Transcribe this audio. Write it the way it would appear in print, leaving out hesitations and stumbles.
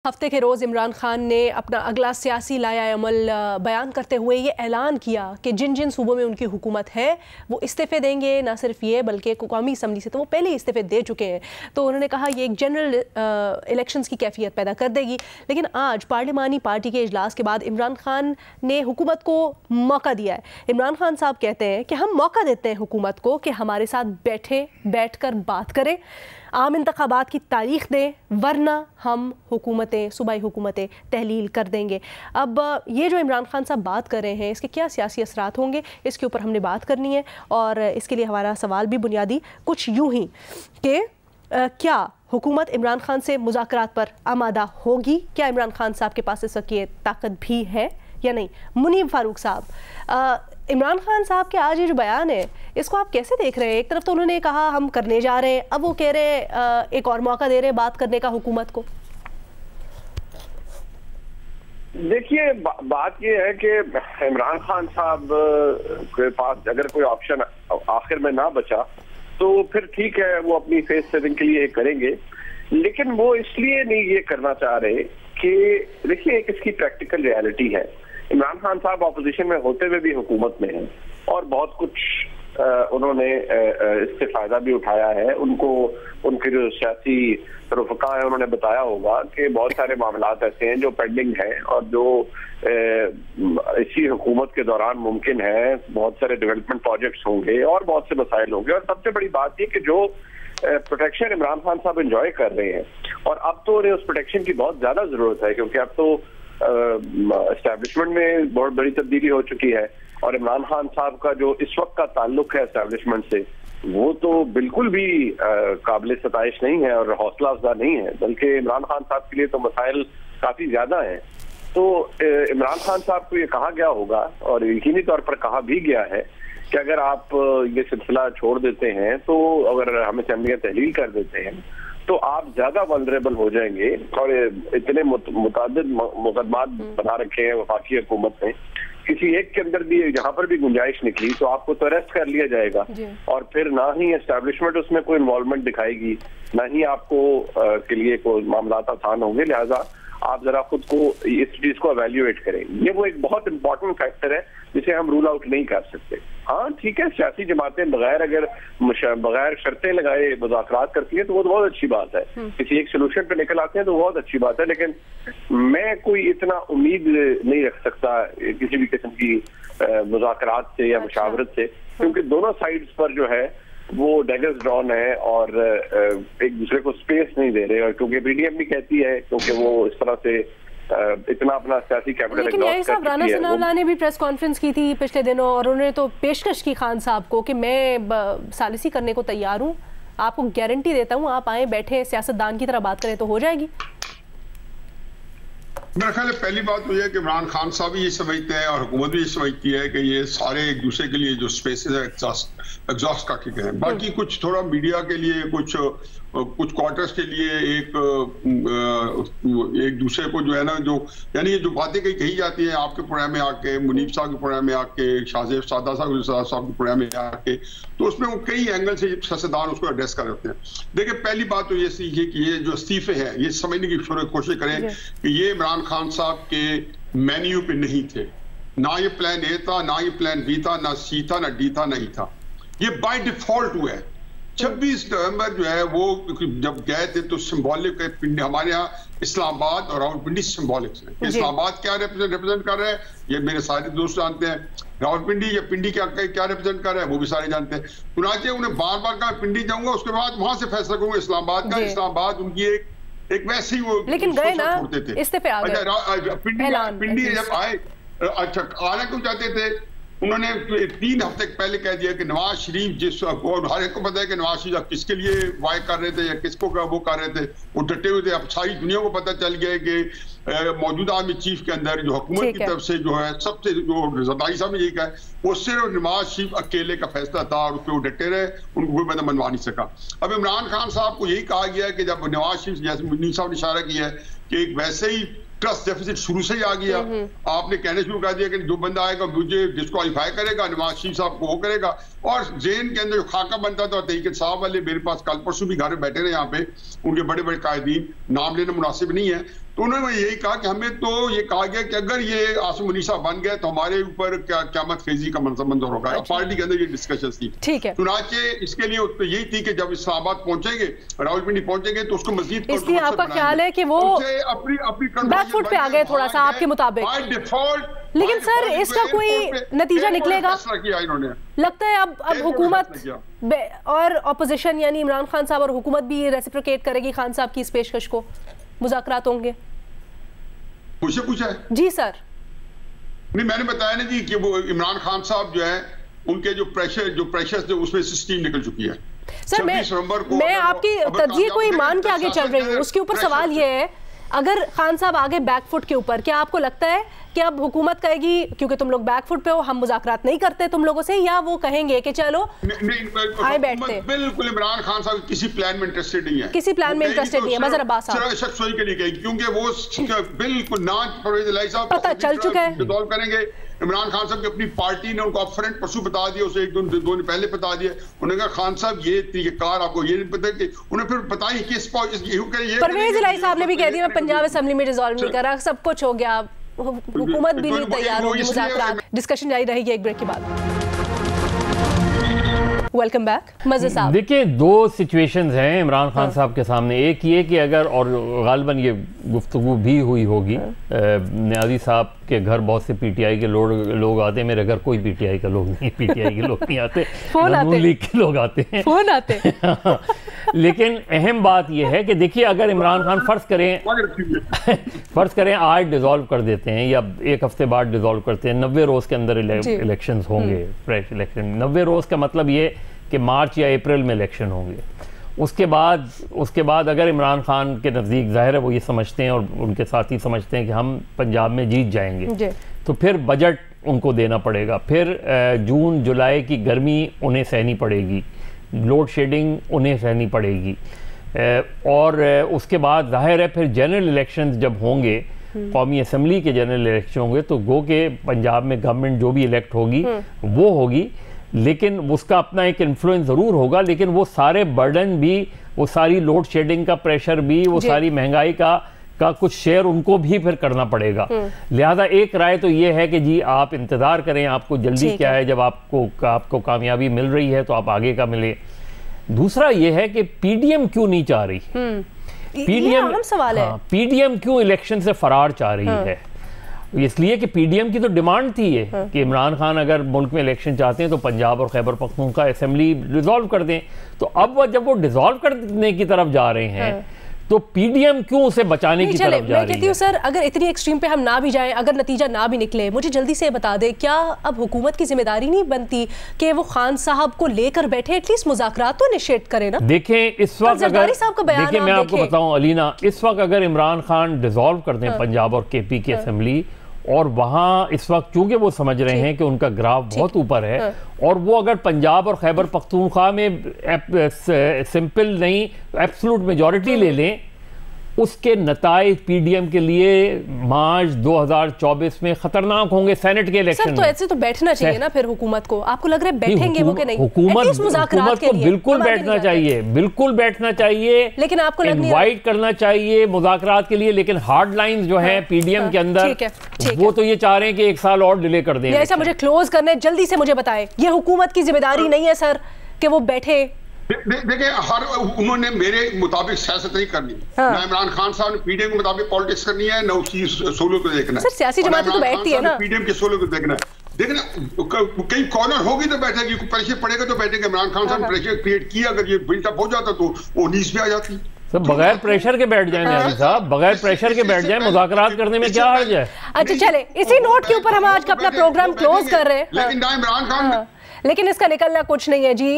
हफ्ते के रोज़ इमरान खान ने अपना अगला सियासी लाया अमल बयान करते हुए ये ऐलान किया कि जिन जिन सूबों में उनकी हुकूमत है वो इस्तीफ़े देंगे। ना सिर्फ ये बल्कि कौमी असम्बली से तो वो पहले ही इस्तीफ़े दे चुके हैं। तो उन्होंने कहा ये एक जनरल इलेक्शंस की कैफियत पैदा कर देगी। लेकिन आज पार्लिमानी पार्टी के इजलास के बाद इमरान खान ने हुकूमत को मौका दिया है। इमरान खान साहब कहते हैं कि हम मौका देते हैं हुकूमत को कि हमारे साथ बैठ कर बात करें, आम इंतखाबात की तारीख दें, वरना हम सूबाई हुकूमतें तहलील कर देंगे। अब ये जो इमरान खान साहब बात कर रहे हैं इसके क्या सियासी असरात होंगे, इसके ऊपर हमने बात करनी है। और इसके लिए हमारा सवाल भी बुनियादी कुछ यूं ही कि क्या हुकूमत इमरान खान से मुज़ाकरात पर आमादा होगी? क्या इमरान खान साहब के पास इस वक्त ये ताकत भी है या नहीं? मुनीब फारूक साहब, इमरान खान साहब के आज ये जो बयान है इसको आप कैसे देख रहे हैं? एक तरफ तो उन्होंने कहा हम करने जा रहे हैं, अब वो कह रहे हैं एक और मौका दे रहे हैं बात करने का हुकूमत को। देखिए, बात ये है कि इमरान खान साहब के पास अगर कोई ऑप्शन आखिर में ना बचा तो फिर ठीक है, वो अपनी फेस सेविंग के लिए करेंगे। लेकिन वो इसलिए नहीं ये करना चाह रहे कि देखिए, एक इसकी प्रैक्टिकल रियलिटी है। इमरान खान साहब ऑपोजिशन में होते हुए भी हुकूमत में हैं और बहुत कुछ उन्होंने इससे फायदा भी उठाया है। उनके जो सियासी रुफका है उन्होंने बताया होगा कि बहुत सारे मामलात ऐसे हैं जो पेंडिंग हैं और जो इसी हुकूमत के दौरान मुमकिन है। बहुत सारे डेवलपमेंट प्रोजेक्ट्स होंगे और बहुत से मसाइल होंगे। और सबसे बड़ी बात ये कि जो प्रोटेक्शन इमरान खान साहब एंजॉय कर रहे हैं, और अब तो उन्हें उस प्रोटेक्शन की बहुत ज्यादा जरूरत है, क्योंकि अब तो एस्टैब्लिशमेंट में बहुत बड़ी तब्दीली हो चुकी है। और इमरान खान साहब का जो इस वक्त का ताल्लुक है एस्टैब्लिशमेंट से, वो तो बिल्कुल भी काबिल सताइश नहीं है और हौसला अफजा नहीं है, बल्कि इमरान खान साहब के लिए तो मसाइल काफी ज्यादा हैं। तो इमरान खान साहब को ये कहा गया होगा और यकीनी तौर पर कहा भी गया है कि अगर आप ये सिलसिला छोड़ देते हैं, तो अगर हम असेंबलियां तहलील कर देते हैं तो आप ज्यादा वल्नरेबल हो जाएंगे। और इतने मुतअद्दिद मुकदमात बना रखे हैं वफाकी हुकूमत ने, किसी एक के अंदर भी जहां पर भी गुंजाइश निकली तो आपको तो अरेस्ट कर लिया जाएगा और फिर ना ही एस्टैब्लिशमेंट उसमें कोई इन्वॉल्वमेंट दिखाएगी, ना ही आपको के लिए कोई मामला आसान होंगे। लिहाजा आप जरा खुद को इस चीज को एवेल्युएट करें। ये वो एक बहुत इंपॉर्टेंट फैक्टर है जिसे हम रूल आउट नहीं कर सकते। हाँ ठीक है, सियासी जमातें बगैर शर्तें लगाए मुज़ाकरात करती हैं तो वो बहुत अच्छी बात है। किसी एक सोल्यूशन पे निकल आते हैं तो बहुत अच्छी बात है। लेकिन मैं कोई इतना उम्मीद नहीं रख सकता किसी भी किस्म की मुज़ाकरात से या मुशावरत से, क्योंकि दोनों साइड्स पर जो है वो डैगर्स ड्रॉन है और एक दूसरे को स्पेस नहीं दे रहे। और क्योंकि पीडीएम भी कहती है, क्योंकि वो इस तरह से इतना अपना सियासी कैपिटल एग्जॉस्ट कर चुकी है। राना सनाउल्लाह ने भी प्रेस कॉन्फ्रेंस की थी पिछले दिनों और उन्होंने तो पेशकश की खान साहब को कि मैं सालिसी करने को तैयार हूँ, आपको गारंटी देता हूँ आप आए बैठे सियासतदान की तरह बात करें तो हो जाएगी। मेरा ख्याल है पहली बात तो यह है कि इमरान खान साहब भी ये समझते हैं और हुकूमत भी ये समझती है कि ये सारे एक दूसरे के लिए जो स्पेसेस है एग्जॉस्ट कर चुके हैं। बाकी कुछ थोड़ा मीडिया के लिए, कुछ क्वार्टर्स के लिए एक दूसरे को जो है ना, जो यानी ये जो बातें कही जाती है आपके प्रोग्राम में आके, मुनीब साहब के प्रोग्राम में आके, शाहजेब सादा साहब के प्रोग्राम में आके, तो उसमें वो कई एंगल से सियासतदान उसको एड्रेस कर रहे हैं। देखिए, पहली बात तो ये सीखिए कि ये जो इस्तीफे हैं ये समझने की कोशिश करें कि ये इमरान खान साहब के मेन्यू पे नहीं थे। ना ये प्लान ए था, ना ये प्लान बी था, ना सी था, ना डी था, नहीं था। ये बाय डिफॉल्ट हुआ है। 26 नवंबर जो है वो जब गए थे तो सिंबॉलिक पिंडी, हमारे यहाँ इस्लामाबाद और रावलपिंडी सिंबॉलिक है। इस्लामाबाद क्या रिप्रेजेंट कर रहे हैं ये मेरे सारे दोस्त जानते हैं, रावलपिंडी या पिंडी क्या रिप्रेजेंट कर रहे हैं वो भी सारे जानते हैं। चुनाचे उन्हें बार बार कहा पिंडी जाऊंगा, उसके बाद वहां से फैसला करूंगा इस्लामाबाद का। इस्लामाबाद उनकी एक वैसे ही वो लेकिन गए ना, इस्तीफे आ गए। पिंडी जब आए, अच्छा आना क्यों चाहते थे? उन्होंने 3 हफ्ते पहले कह दिया कि नवाज शरीफ और हर एक को पता है कि नवाज शरीफ किसके लिए वाय कर रहे थे या किसको वो कर रहे थे, वो डटे हुए थे। अब सारी दुनिया को पता चल गया कि मौजूदा आर्मी चीफ के अंदर जो हुकूमत की तरफ से जो है सबसे जो जरदारी साहब ने यही कहा है, वो सिर्फ नवाज शरीफ अकेले का फैसला था और उसके वो डटे रहे, उनको कोई बंदा मनवा नहीं सका। अब इमरान खान साहब को यही कहा गया है कि जब नवाज शरीफ, जैसे मुनीब साहब ने इशारा किया है कि एक वैसे ही ट्रस्ट डेफिसिट शुरू से ही आ गया, आपने कहने शुरू कर दिया कि जो बंदा आएगा मुझे डिस्क्वालीफाई करेगा, नवाज शरीफ साहब को वो करेगा। और जेन के अंदर जो खाका बनता था तहरीक साहब वाले, मेरे पास कल परसों भी घर में बैठे रहे यहाँ पे, उनके बड़े बड़े कायदीन, नाम लेना मुनासिब नहीं है, तो उन्होंने यही कहा कि हमें तो ये कहा गया कि अगर ये आसिम मुनीसा बन गए तो हमारे ऊपर क़यामत खेजी का मंजर होगा। पार्टी के अंदर ये डिस्कशन थी। ठीक है, चुनाचे इसके लिए तो यही थी कि जब इस्लामाबाद पहुंचेंगे, रावलपिंडी पहुंचेंगे तो उसको मजीद, इसलिए आपका ख्याल है कि वो बैकफुट पे आ गए थोड़ा सा आपके मुताबिक। लेकिन सर इसका कोई नतीजा निकलेगा? लगता है अब हुकूमत और अपोजिशन यानी इमरान खान साहब और हुकूमत भी रेसिप्रोकेट करेगी खान साहब की इस पेशकश को, मुज़ाकरात होंगे? मुझसे पूछा है? जी सर। नहीं, मैंने बताया ना जी कि वो इमरान खान साहब जो है उनके जो प्रेशर जो उसमें से स्टीम निकल चुकी है सर। मैं आपकी तर्जीह को ही मान के आगे चल रही हूँ। उसके ऊपर सवाल ये है, अगर खान साहब आगे बैकफुट के ऊपर, क्या आपको लगता है कि अब हुकूमत कहेगी क्योंकि तुम लोग बैकफुट पे हो, हम मुज़ाकरात नहीं करते तुम लोगों से, या वो कहेंगे कि चलो आए बैठते? बिल्कुल इमरान खान साहब किसी प्लान में इंटरेस्टेड नहीं है, किसी प्लान में इंटरेस्टेड नहीं है। मजहर अब्बास साहब के लिए कहेगी क्योंकि वो बिल्कुल ना परवेज इलाही साहब पता चल चुका है रिजॉल्व करेंगे। इमरान खान साहब की अपनी पार्टी ने उनको अपफ्रंट परसों बता दिया, उसे एक दो दिन पहले बता दिया। उन्होंने कहा खान साहब ये तरीकेकार आपको ये नहीं पता कि उन्हें फिर बताइए किस परवेज इलाही साहब ने भी कह दिया मैं पंजाब असेंबली में रिजॉल्व नहीं करा, सब कुछ हो गया, हुकूमत भी नहीं तैयार होगी मुज़ाकरात। डिस्कशन जारी रहेगी एक ब्रेक के बाद। वेलकम बैक मज़े साहब। देखिए, दो सिचुएशंस हैं इमरान खान साहब के सामने। एक ये कि अगर, और गालिबन ये गुफ्तगू भी हुई होगी, न्याजी साहब के घर बहुत से पीटीआई के लोग आते हैं। मेरे घर कोई पीटीआई का लोग नहीं, पीटीआई के लोग नहीं आते, नून लीग के लोग आते हैं, फोन आते हैं। लेकिन अहम बात यह है कि देखिए, अगर इमरान खान फ़र्ज़ करें आज डिज़ोल्व कर देते हैं या एक हफ्ते बाद डिज़ोल्व करते हैं, 90 रोज़ के अंदर इलेक्शंस होंगे, फ्रेश इलेक्शन। 90 रोज़ का मतलब ये कि मार्च या अप्रैल में इलेक्शन होंगे। उसके बाद अगर इमरान खान के नज़दीक, ज़ाहिर है वो ये समझते हैं और उनके साथी समझते हैं कि हम पंजाब में जीत जाएंगे, तो फिर बजट उनको देना पड़ेगा, फिर जून जुलाई की गर्मी उन्हें सहनी पड़ेगी, लोड शेडिंग उन्हें सहनी पड़ेगी, और उसके बाद ज़ाहिर है फिर जनरल इलेक्शंस जब होंगे, कौमी असम्बली के जनरल इलेक्शन होंगे, तो गो के पंजाब में गवर्नमेंट जो भी इलेक्ट होगी वो होगी, लेकिन उसका अपना एक इन्फ्लुएंस ज़रूर होगा। लेकिन वो सारे बर्डन भी, वो सारी लोड शेडिंग का प्रेशर भी, वो सारी महंगाई का कुछ शेयर उनको भी फिर करना पड़ेगा। लिहाजा एक राय तो ये है कि जी आप इंतज़ार करें, आपको जल्दी क्या है, जब आपको कामयाबी मिल रही है तो आप आगे का मिले। दूसरा ये है कि पीडीएम क्यों नहीं चाह रही, पीडीएम क्यों इलेक्शन से फरार चाह रही है? इसलिए कि पीडीएम की तो डिमांड थी ये कि इमरान खान अगर मुल्क में इलेक्शन चाहते हैं तो पंजाब और खैबर पख्तूनख्वा असेंबली डिसॉल्व कर दें। तो अब जब वो डिसॉल्व करने की तरफ जा रहे हैं तो पीडीएम क्यों उसे बचाने की तरफ जा रही है? मैं कहती हूँ सर, अगर इतनी एक्सट्रीम पे हम ना भी जाएं, अगर नतीजा ना भी निकले, मुझे जल्दी से बता दे, क्या अब हुकूमत की जिम्मेदारी नहीं बनती कि वो खान साहब को लेकर बैठे, एटलीस्ट मुज़ाकरात तो इनिशिएट करे ना? देखें इस वक्त अगर, देखिए मैं आपको बताऊं अलीना, इस वक्त अगर इमरान खान डिसॉल्व कर दें पंजाब और केपी की असेंबली, और वहाँ इस वक्त चूंकि वो समझ रहे हैं कि उनका ग्राफ बहुत ऊपर है, और वो अगर पंजाब और खैबर पख्तूनख्वा में सिंपल नहीं एब्सोल्यूट मेजॉरिटी ले लें, उसके नताइज पीडीएम के लिए मार्च 2024 में खतरनाक होंगे सेनेट के इलेक्शन। तो ऐसे तो बैठना चाहिए ना फिर हुकूमत को। आपको लग रहा है बैठेंगे वो कि नहीं? हुकूमत को बिल्कुल बैठना चाहिए, बिल्कुल बैठना चाहिए, लेकिन आपको इनवाइट करना चाहिए मुज़ाकरात के लिए। लेकिन हार्ड लाइंस जो है पीडीएम के अंदर, वो तो ये चाह रहे हैं कि 1 साल और डिले कर दें। ऐसा मुझे क्लोज करने, जल्दी से मुझे बताएं, ये हुकूमत की जिम्मेदारी नहीं है सर कि वो बैठे? देखिए, उन्होंने मेरे मुताबिक सियासत नहीं करनी, ना इमरान खान साहब ने पीडीएम के मुताबिक पॉलिटिक्स करनी है, ना उसकी सोलो को देखना है। सियासी जमातें तो बैठती है ना, पीडीएम के सोलो को देखना है। देखना कहीं कॉर्नर होगी तो बैठेगी, प्रेशर पड़ेगा तो बैठेगा। इमरान खान साहब ने प्रेशर क्रिएट किया, अगर ये बिल्डअप हो जाता तो वो नीच पे आ जाती। सब बगैर प्रेशर के बैठ जाए न्याजी साहब, बगैर प्रेशर के बैठ जाए, मुज़ाकरात करने में क्या हर्ज है? अच्छा चले, इसी नोट के ऊपर हम आज का अपना प्रोग्राम क्लोज कर रहे हैं। लेकिन ना इमरान खान, लेकिन इसका निकलना कुछ नहीं है जी।